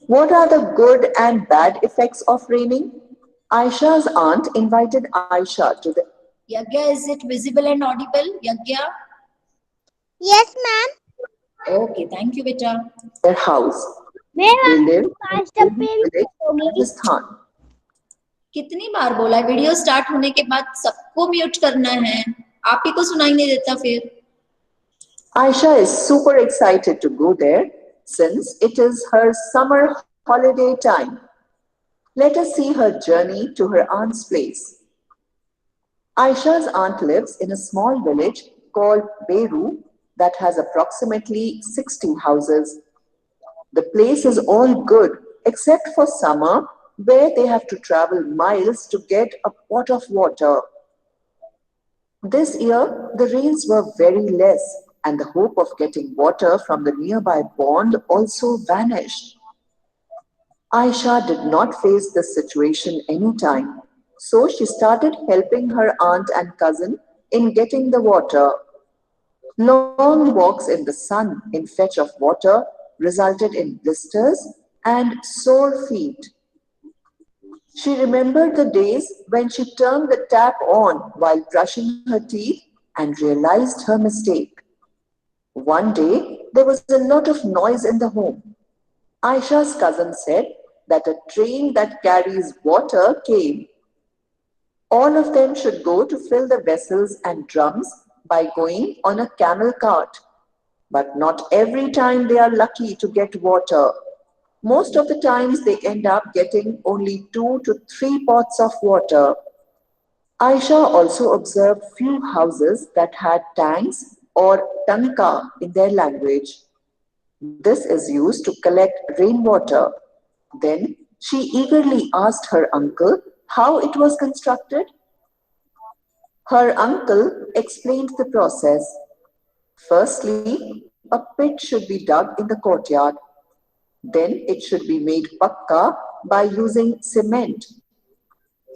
What are the good and bad effects of raining? Aisha's aunt invited Aisha to the... Yagya, is it visible and audible? Yagya? Yes ma'am. Okay, thank you beta. their house. They live in Rajasthan. कितनी बार बोला है video start होने के बाद सबको mute करना है, आप ही को सुनाई नहीं देता फिर। Aisha is super excited to go there since it is her summer holiday time. Let us see her journey to her aunt's place. Aisha's aunt lives in a small village called Beru that has approximately 60 houses. The place is all good except for summer, where they have to travel miles to get a pot of water. This year, the rains were very less, and the hope of getting water from the nearby pond also vanished. Aisha did not face this situation anytime, so she started helping her aunt and cousin in getting the water. Long walks in the sun in fetch of water resulted in blisters and sore feet. She remembered the days when she turned the tap on while brushing her teeth and realized her mistake. One day, there was a lot of noise in the home. Aisha's cousin said that a train that carries water came. All of them should go to fill the vessels and drums by going on a camel cart. But not every time they are lucky to get water. Most of the times they end up getting only 2 to 3 pots of water. Aisha also observed few houses that had tanks or tanka in their language. This is used to collect rainwater. Then she eagerly asked her uncle How it was constructed? Her uncle explained the process. Firstly, a pit should be dug in the courtyard. Then it should be made pakka by using cement.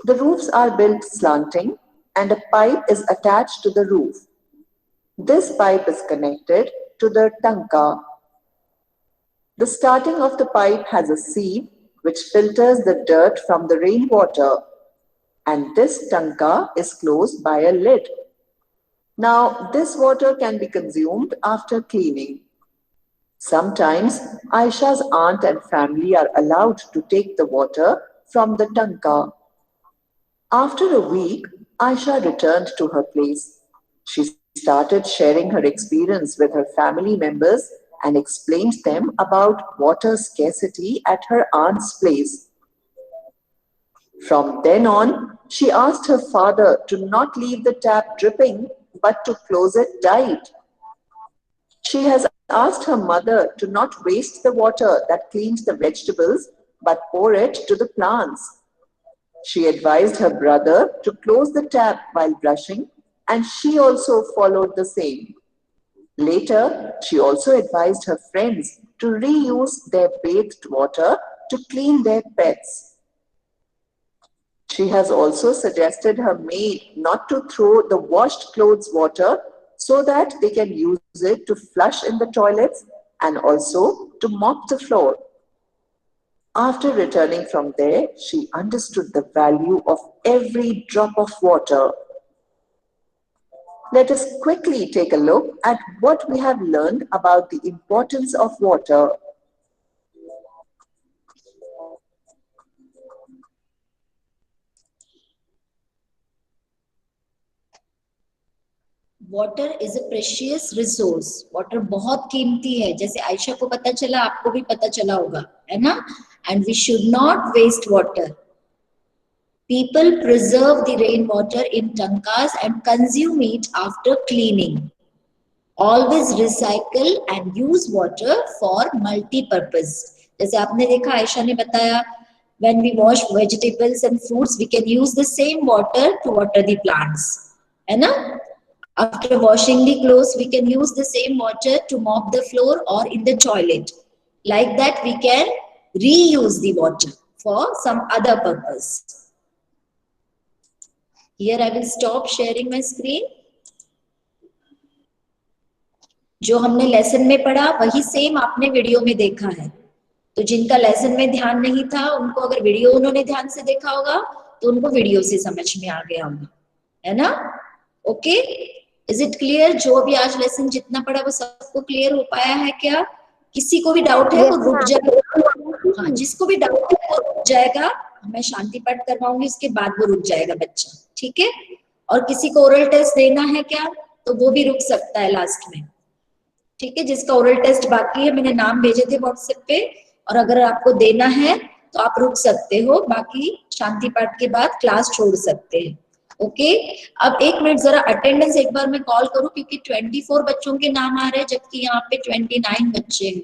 The roofs are built slanting and a pipe is attached to the roof. This pipe is connected to the tanka. The starting of the pipe has a sieve which filters the dirt from the rainwater, and this tanka is closed by a lid. Now, this water can be consumed after cleaning. Sometimes Aisha's aunt and family are allowed to take the water from the tanka. After a week, Aisha returned to her place. She started sharing her experience with her family members and explained them about water scarcity at her aunt's place. From then on, she asked her father to not leave the tap dripping but to close it tight. She has asked her mother to not waste the water that cleans the vegetables but pour it to the plants. She advised her brother to close the tap while brushing, and she also followed the same. Later, she also advised her friends to reuse their bathed water to clean their pets. She has also suggested her maid not to throw the washed clothes water so that they can use it to flush in the toilets and also to mop the floor. After returning from there, she understood the value of every drop of water. Let us quickly take a look at what we have learned about the importance of water. Water is a precious resource. Water बहुत कीमती है. जैसे आयशा को पता चला, आपको भी पता चला होगा, है ना? And we should not waste water. People preserve the rainwater in tankas and consume it after cleaning. Always recycle and use water for multi-purpose. जैसे आपने देखा, आयशा ने बताया, when we wash vegetables and fruits, we can use the same water to water the plants, है ना? After washing the clothes, we can use the same water to mop the floor or in the toilet. Like that, we can reuse the water for some other purpose. Here I will stop sharing my screen. जो हमने lesson में पढ़ा वही same आपने video में देखा है. तो जिनका लेसन में ध्यान नहीं था, उनको अगर वीडियो उन्होंने ध्यान से देखा होगा तो उनको वीडियो से समझ में आ गया होगा, है ना? Okay, is it clear? जो भी आज लेसन जितना पढ़ा वो सबको क्लियर हो पाया है क्या? किसी को भी डाउट है वो रुक जाएगा. हाँ, जिसको भी डाउट है वो रुक जाएगा. मैं शांति पाठ करवाऊंगी, इसके बाद वो रुक जाएगा बच्चा, ठीक है? और किसी को ओरल टेस्ट देना है क्या, तो वो भी रुक सकता है लास्ट में, ठीक है? जिसका ओरल टेस्ट बाकी है, मैंने नाम भेजे थे व्हाट्सएप पे, और अगर आपको देना है तो आप रुक सकते हो. बाकी शांति पाठ के बाद क्लास छोड़ सकते हैं. ओके, अब एक मिनट जरा अटेंडेंस एक बार मैं कॉल करूं, क्योंकि 24 बच्चों के नाम आ रहे हैं जबकि यहाँ पे 29 बच्चे हैं.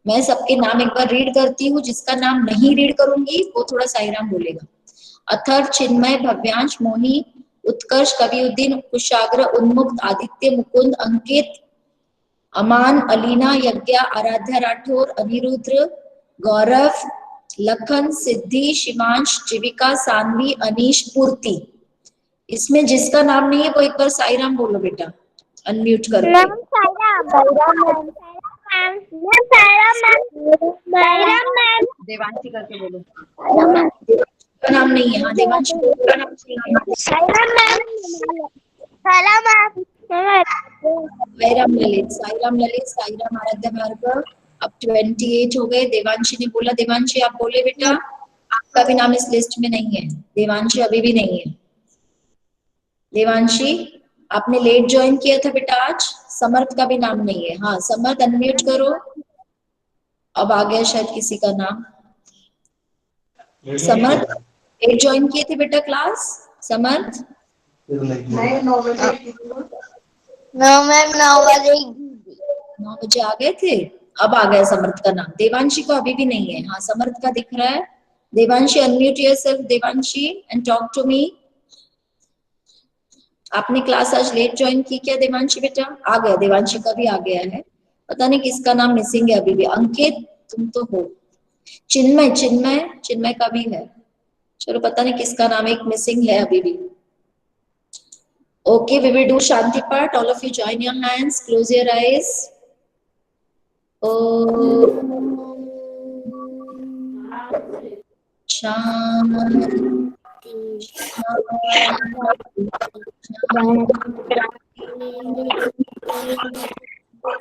मैं सबके नाम एक बार रीड करती हूँ. जिसका नाम नहीं रीड करूंगी वो थोड़ा साईराम बोलेगा. अथर्व, चिन्मय, भव्यांश, मोही, उत्कर्ष, कविउद्दीन, कुशाग्र, उन्मुक्त, आदित्य, मुकुंद, अंकित, अमान, अलीना, यज्ञा, आराध्या राठौर, अनिरुद्र, गौरव, लखन, सिद्धि, शिवांश, जीविका, सानवी, अनीश, पूर्ति. इसमें जिसका नाम नहीं है वो एक बार साईराम बोलो बेटा, अनम्यूट करके. देवांशी करके बोलो. का नाम नहीं है. हाँ, देवांशी का नाम नहीं है. साईराम ललित, साईराम ललित, साईराम आराध्या भार्गव. अब 28 हो गए. देवांशी ने बोला. देवांशी आप बोले बेटा. आपका भी नाम इस लिस्ट में नहीं है. देवांशी अभी भी नहीं है. देवांशी, आपने लेट ज्वाइन किया था बेटा आज. समर्थ का भी नाम नहीं है. हाँ, समर्थ अनम्यूट करो. अब आ गया शायद किसी का नाम. समर्थ लेट ज्वाइन किए थे बेटा क्लास. समर्थ 9 बजे आ गए थे. अब आ गया समर्थ का नाम. देवांशी को अभी भी नहीं है. हाँ, समर्थ का दिख रहा है. Devanshi, unmute yourself, Devanshi, and talk to me. आपने क्लास आज लेट ज्वाइन की क्या देवांशी बेटा? आ गया, देवांशी का भी आ गया है। पता नहीं किसका नाम मिसिंग है अभी भी। अंकित तुम तो हो। चिन्मय, चिन्मय, चिन्मय का भी है। चलो पता नहीं किसका नाम एक मिसिंग है अभी भी। Okay, we will do Shanti part. All of you join your hands, close your eyes.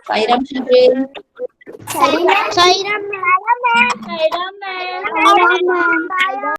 Sairam children. Sairam, Sairam, Sairam, Sairam, Sairam,